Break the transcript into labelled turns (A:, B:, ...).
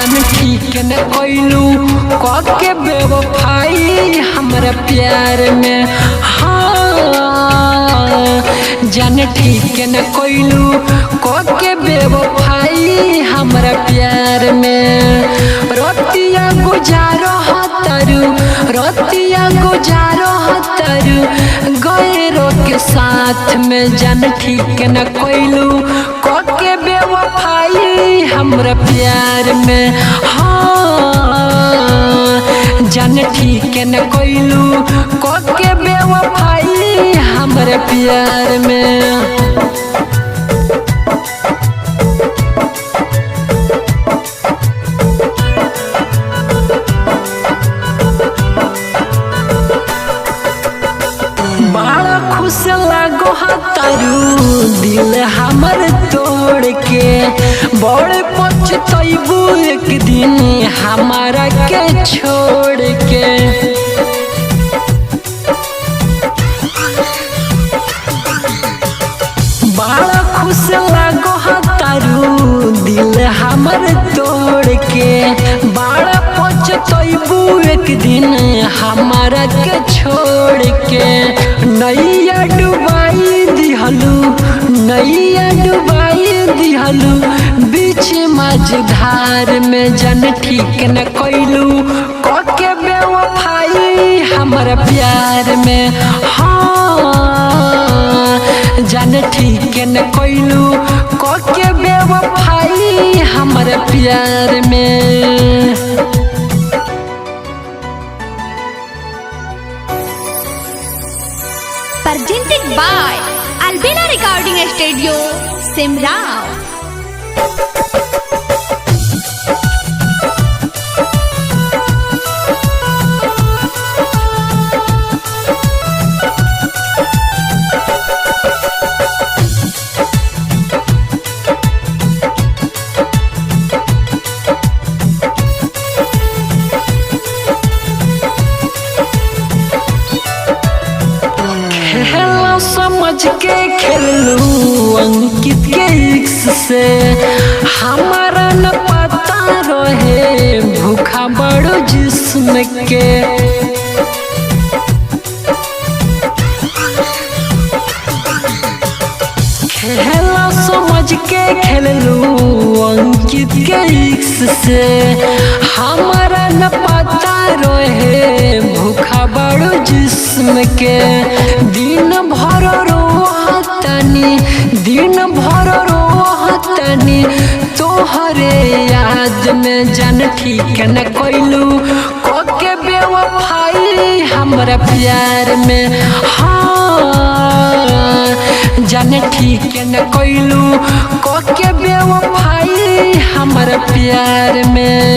A: जन ठीक न कोइलू के बेवफाई हमरा प्यार में। हाँ जन ठीक न कोइलू के बेवफाई हमरा प्यार में। रोतिया गुजारो तरु रोतिया गुजारो तरु गैरों के साथ में जन ठीक न कोइलू के बेवफाई हमरा प्यार में। हाँ जन ठीक न कोइलू के बेवफाई हमरा प्यार में। बड़ा खुश लागो तारू दिल हमर तोड़ के। बड़े पछतैबू एक दिन हमारा के छोड़ के। बड़ा खुश लागो तारू दिल हमर तोड़ के। बड़ा पछतैबू एक दिन हमारा के छोड़ के। नैया डुबाई दिहलू नैया डुबाई दिहलू बीच मझधार में जन ठीक न कोइलू के बेवफाई हमरा प्यार में। हाँ जन ठीक न कोइलू के बेवफाई हमरा प्यार में।
B: Presented by Albina Recording Studio, Simrao.
A: समझ के खेलू अंकित के इक्स से हमारा न पता रहे भूखा बड़ो जिस्म के। खेला समझ के खेलू अंकित के इक्स से हमारा न पता रहे भूखा बड़ो जिस्म के। दिन भर रोहतनी दिन भर रोहतनी तोहरे याद में जन ठीक न कोइलू के बेवफाई हमरा प्यार में। हाँ जन ठीक न कोइलू के बेवफाई हमरा प्यार में।